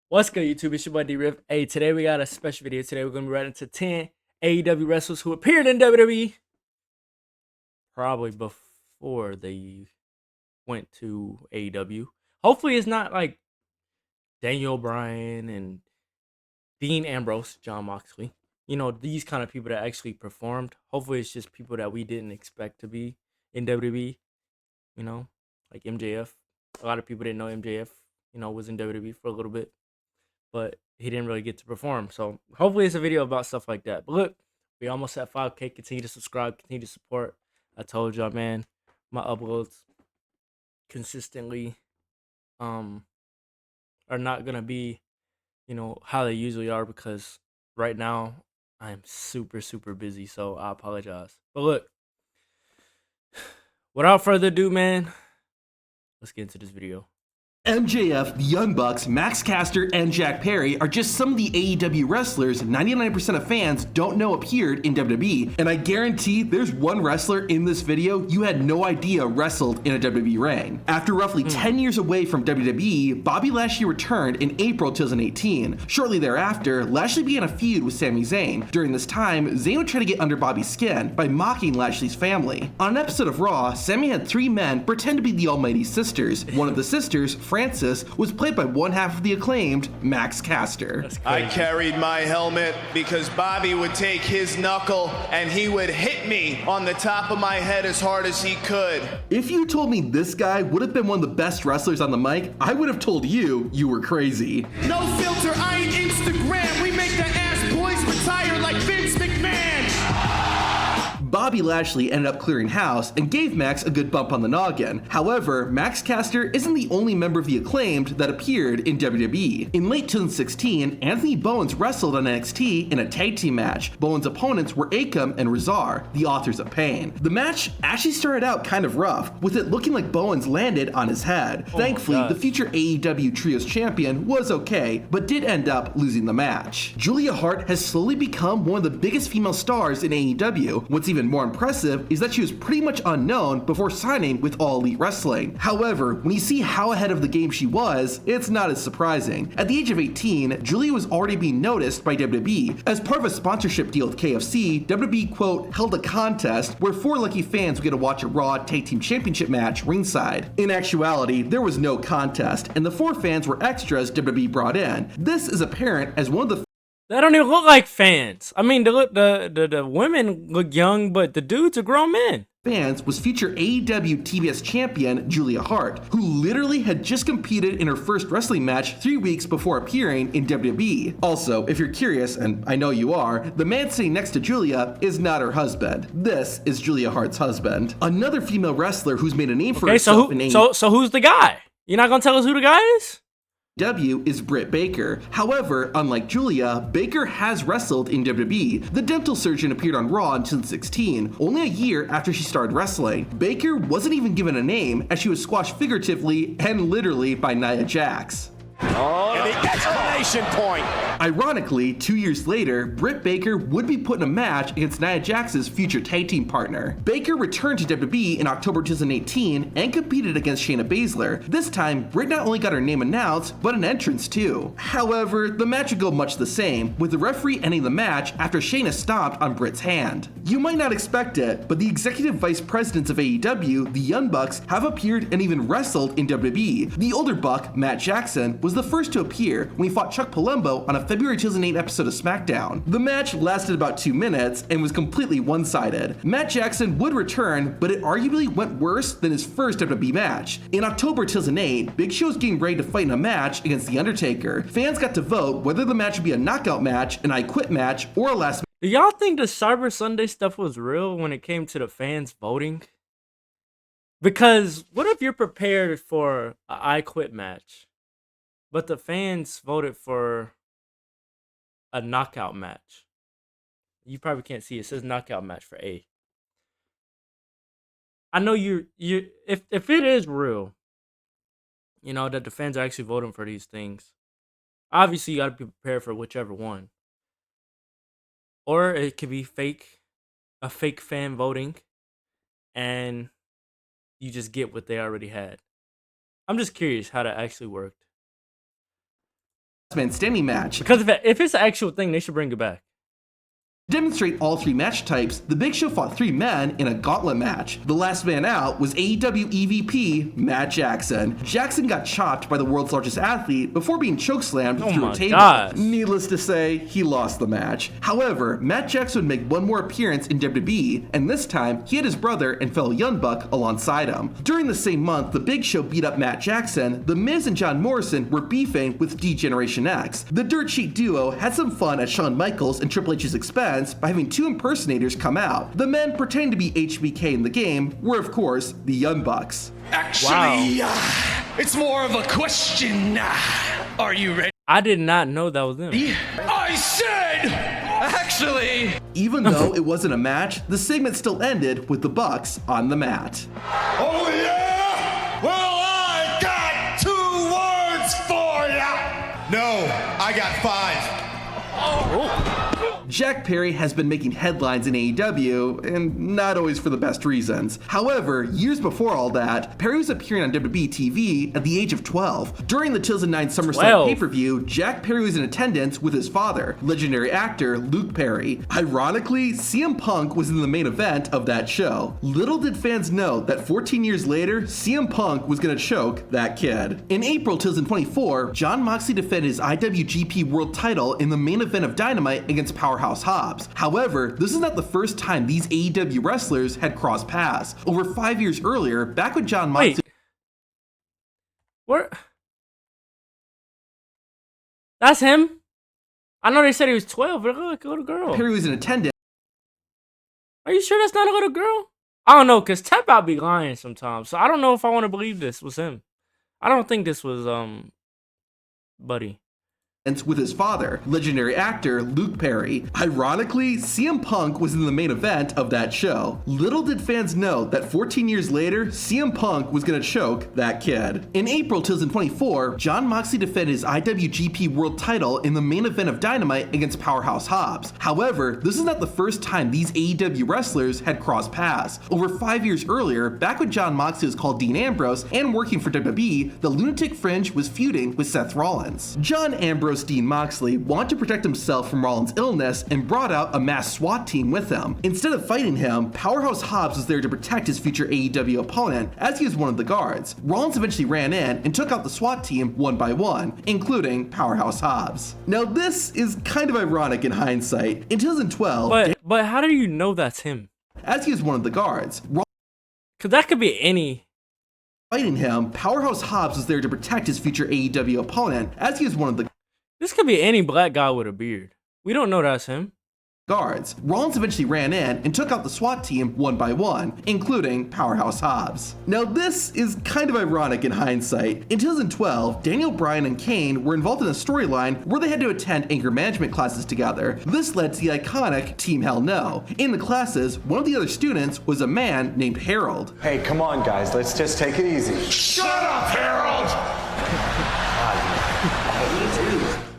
What's good, YouTube? It's your boy D-Riff. Hey, today we got a special video. Today we're going to be right into 10 AEW wrestlers who appeared in WWE probably before they went to AEW. Hopefully it's not like Daniel Bryan and Dean Ambrose, John Moxley. You know, these kind of people that actually performed. Hopefully it's just people that we didn't expect to be in WWE. You know, like MJF. A lot of people didn't know MJF, was in WWE for a little bit, but he didn't really get to perform. So hopefully it's a video about stuff like that. But look, we almost at 5K. Continue to subscribe, continue to support. I told y'all, man, my uploads consistently are not gonna be, how they usually are, because right now I am super busy. So I apologize. But look, without further ado, man, let's get into this video. MJF, the Young Bucks, Max Caster, and Jack Perry are just some of the AEW wrestlers 99% of fans don't know appeared in WWE, and I guarantee there's one wrestler in this video you had no idea wrestled in a WWE ring. After roughly 10 years away from WWE, Bobby Lashley returned in April 2018. Shortly thereafter, Lashley began a feud with Sami Zayn. During this time, Zayn would try to get under Bobby's skin by mocking Lashley's family. On an episode of Raw, Sami had three men pretend to be the Almighty Sisters. One of the sisters, Francis, was played by one half of the Acclaimed, Max Caster. I carried my helmet because Bobby would take his knuckle and he would hit me on the top of my head as hard as he could. If you told me this guy would have been one of the best wrestlers on the mic, I would have told you were crazy. No filter, I ain't Instagram. We make the ass boys retire like Vince McMahon. Bobby Lashley ended up clearing house and gave Max a good bump on the noggin. However, Max Caster isn't the only member of the Acclaimed that appeared in WWE. In late 2016, Anthony Bowens wrestled on NXT in a tag team match. Bowens' opponents were Akam and Razar, the authors of Pain. The match actually started out kind of rough, with it looking like Bowens landed on his head. Thankfully, the future AEW Trios champion was okay, but did end up losing the match. Julia Hart has slowly become one of the biggest female stars in AEW. What's even more impressive is that she was pretty much unknown before signing with All Elite Wrestling. However, when you see how ahead of the game she was, it's not as surprising. At the age of 18, Julia was already being noticed by WWE. As part of a sponsorship deal with KFC, WWE, quote, held a contest where 4 lucky fans would get to watch a Raw Tag Team Championship match ringside. In actuality, there was no contest, and the 4 fans were extras WWE brought in. This is apparent as one of the They don't even look like fans. I mean, the women look young, but the dudes are grown men. fans was future AEW TBS champion Julia Hart, who literally had just competed in her first wrestling match 3 weeks before appearing in WWE. Also, if you're curious, and I know you are, the man sitting next to Julia is not her husband. This is Julia Hart's husband. Another female wrestler who's made a name for herself in AEW. So who's the guy? You're not gonna tell us who the guy is? Is Britt Baker. However, unlike Julia, Baker has wrestled in WWE. The dental surgeon appeared on Raw in 2016, only a year after she started wrestling. Baker wasn't even given a name, as she was squashed figuratively and literally by Nia Jax. Oh, and the exclamation point. Ironically, 2 years later, Britt Baker would be put in a match against Nia Jax's future tag team partner. Baker returned to WWE in October 2018 and competed against Shayna Baszler. This time, Britt not only got her name announced, but an entrance too. However, the match would go much the same, with the referee ending the match after Shayna stomped on Britt's hand. You might not expect it, but the executive vice presidents of AEW, the Young Bucks, have appeared and even wrestled in WWE. The older Buck, Matt Jackson, was the first to appear when he fought Chuck Palumbo on a February 2008 episode of SmackDown. The match lasted about 2 minutes and was completely one-sided. Matt Jackson would return, but it arguably went worse than his first WWE match. In October 2008, Big Show was getting ready to fight in a match against The Undertaker. Fans got to vote whether the match would be a knockout match, an I Quit match, or a last minute. Do y'all think the Cyber Sunday stuff was real when it came to the fans voting? Because what if you're prepared for an I Quit match, but the fans voted for a knockout match? You probably can't see it. It says knockout match for A. I know if it is real, that the fans are actually voting for these things, obviously you got to be prepared for whichever one. Or it could be a fake fan voting, and you just get what they already had. I'm just curious how that actually worked. man standing match. Because if it's an actual thing, they should bring it back. To demonstrate all three match types, the Big Show fought three men in a gauntlet match. The last man out was AEW EVP Matt Jackson. Jackson got chopped by the world's largest athlete before being chokeslammed through a table. Gosh. Needless to say, he lost the match. However, Matt Jackson would make one more appearance in WWE, and this time he had his brother and fellow Young Buck alongside him. During the same month, the Big Show beat up Matt Jackson. The Miz and John Morrison were beefing with D-Generation X. The Dirt Sheet duo had some fun at Shawn Michaels and Triple H's expense by having two impersonators come out. The men pretending to be HBK in the game were, of course, the Young Bucks. Actually, it's more of a question. Are you ready? I did not know that was them. I said, actually. Even though it wasn't a match, the segment still ended with the Bucks on the mat. Oh yeah? Well, I got 2 words for ya. No, I got 5. Jack Perry has been making headlines in AEW, and not always for the best reasons. However, years before all that, Perry was appearing on WWE TV at the age of 12. During the 2009 SummerSlam pay-per-view, Jack Perry was in attendance with his father, legendary actor Luke Perry. Ironically, CM Punk was in the main event of that show. Little did fans know that 14 years later, CM Punk was gonna choke that kid. In April 2024, Jon Moxley defended his IWGP World title in the main event of Dynamite against Powerhouse Hobbs. However, this is not the first time these AEW wrestlers had crossed paths. Over 5 years earlier, back when Jon Moxley... Wait. Where? That's him? I know they said he was 12, but look, a little girl. Perry was in attendance. Are you sure that's not a little girl? I don't know, because Tap Out be lying sometimes. So I don't know if I want to believe this was him. I don't think this was, Buddy. With his father, legendary actor Luke Perry. Ironically, CM Punk was in the main event of that show. Little did fans know that 14 years later, CM Punk was gonna choke that kid. In April 2024, Jon Moxley defended his IWGP World title in the main event of Dynamite against Powerhouse Hobbs. However, this is not the first time these AEW wrestlers had crossed paths. Over 5 years earlier, back when Jon Moxley was called Dean Ambrose and working for WWE, the Lunatic Fringe was feuding with Seth Rollins. John Ambrose Dean Moxley wanted to protect himself from Rollins' illness and brought out a mass SWAT team with him. Instead of fighting him, Powerhouse Hobbs was there to protect his future AEW opponent, as he was one of the guards. Rollins eventually ran in and took out the SWAT team one by one, including Powerhouse Hobbs. Now this is kind of ironic in hindsight. In 2012, but how do you know that's him? as he was one of the guards, Because that could be any. fighting him, Powerhouse Hobbs was there to protect his future AEW opponent, as he was one of the This could be any black guy with a beard. We don't know that's him. guards. Rollins eventually ran in and took out the SWAT team one by one, including Powerhouse Hobbs. Now this is kind of ironic in hindsight. In 2012, Daniel Bryan and Kane were involved in a storyline where they had to attend anger management classes together. This led to the iconic Team Hell No. In the classes, one of the other students was a man named Harold. Hey, come on, guys. Let's just take it easy. Shut up, Harold!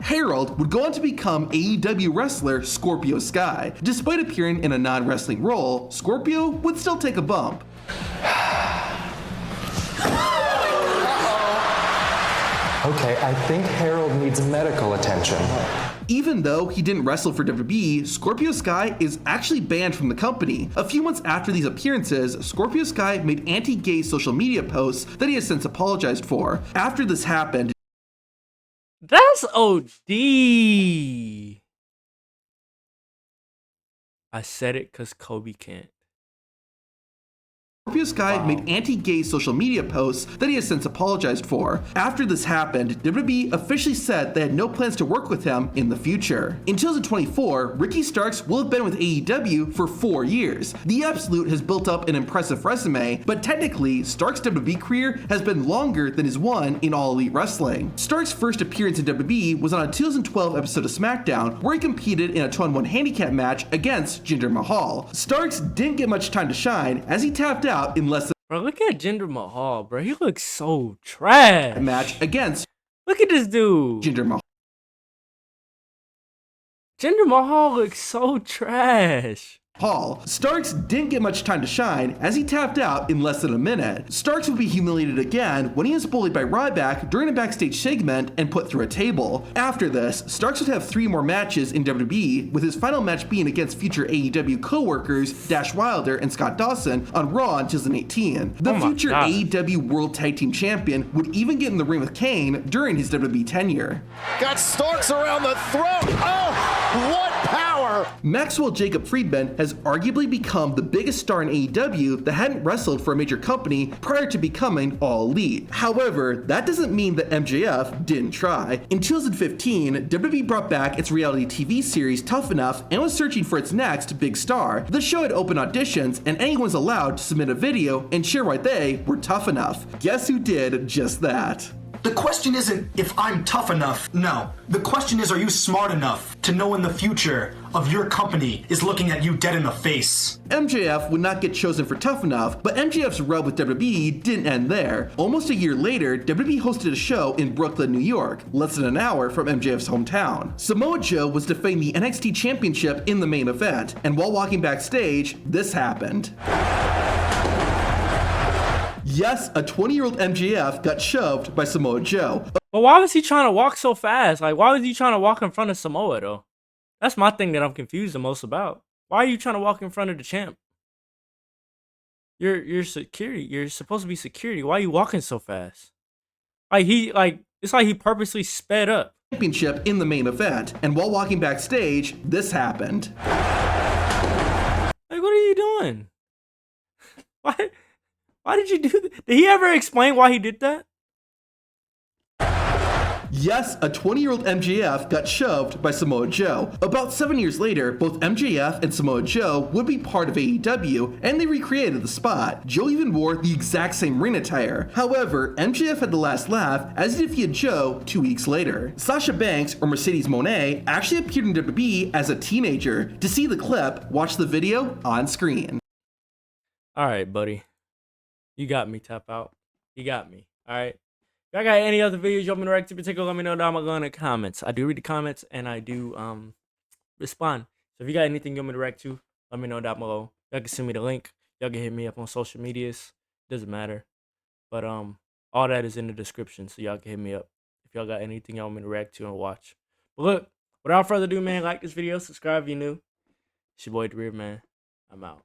Harold would go on to become AEW wrestler Scorpio Sky. Despite appearing in a non-wrestling role, Scorpio would still take a bump. Okay, I think Harold needs medical attention. Even though he didn't wrestle for WWE, Scorpio Sky is actually banned from the company. A few months after these appearances, Scorpio Sky made anti-gay social media posts that he has since apologized for. After this happened, That's OD. I said it because Kobe can't. Scorpio Sky made anti-gay social media posts that he has since apologized for. After this happened, WWE officially said they had no plans to work with him in the future. In 2024, Ricky Starks will have been with AEW for 4 years. The Absolute has built up an impressive resume, but technically, Starks' WWE career has been longer than his one in All Elite Wrestling. Starks' first appearance in WWE was on a 2012 episode of SmackDown, where he competed in a 2-on-1 handicap match against Jinder Mahal. Starks didn't get much time to shine, as he tapped out in less than Bro, look at Jinder Mahal, bro. He looks so trash. a match against Look at this dude. Jinder Mahal. Jinder Mahal looks so trash. Hall. Starks didn't get much time to shine as he tapped out in less than a minute. Starks would be humiliated again when he was bullied by Ryback during a backstage segment and put through a table. After this, Starks would have 3 more matches in WWE, with his final match being against future AEW co-workers Dash Wilder and Scott Dawson on Raw in 2018. The future AEW World Tag Team Champion would even get in the ring with Kane during his WWE tenure. Got Starks around the throat. Oh, what power! Maxwell Jacob Friedman has arguably become the biggest star in AEW that hadn't wrestled for a major company prior to becoming All Elite. However, that doesn't mean that MJF didn't try. In 2015, WWE brought back its reality TV series Tough Enough and was searching for its next big star. The show had open auditions and anyone was allowed to submit a video and share why they were tough enough. Guess who did just that? The question isn't if I'm tough enough, no. The question is, are you smart enough to know when the future of your company is looking at you dead in the face? MJF would not get chosen for Tough Enough, but MJF's rub with WWE didn't end there. Almost a year later, WWE hosted a show in Brooklyn, New York, less than an hour from MJF's hometown. Samoa Joe was defending the NXT Championship in the main event, and while walking backstage, this happened. Yes, a 20-year-old MJF got shoved by Samoa Joe. But why was he trying to walk so fast? Like, why was he trying to walk in front of Samoa, though? That's my thing that I'm confused the most about. Why are you trying to walk in front of the champ? You're security. You're supposed to be security. Why are you walking so fast? It's like he purposely sped up. Championship in the main event, and while walking backstage, this happened. Like, what are you doing? Why did you do that? Did he ever explain why he did that? Yes, a 20-year-old MJF got shoved by Samoa Joe. About 7 years later, both MJF and Samoa Joe would be part of AEW, and they recreated the spot. Joe even wore the exact same ring attire. However, MJF had the last laugh as he defeated Joe 2 weeks later. Sasha Banks, or Mercedes Moné, actually appeared in WWE as a teenager. To see the clip, watch the video on screen. Alright, buddy. You got me, Tap Out. You got me. Alright. If y'all got any other videos you want me to react to particular, let me know down below in the comments. I do read the comments and I do respond. So if you got anything you want me to react to, let me know down below. Y'all can send me the link. Y'all can hit me up on social medias. Doesn't matter. But all that is in the description, so y'all can hit me up if y'all got anything y'all want me to react to and watch. But look, without further ado, man, like this video, subscribe if you're new. It's your boy, The Real Man. I'm out.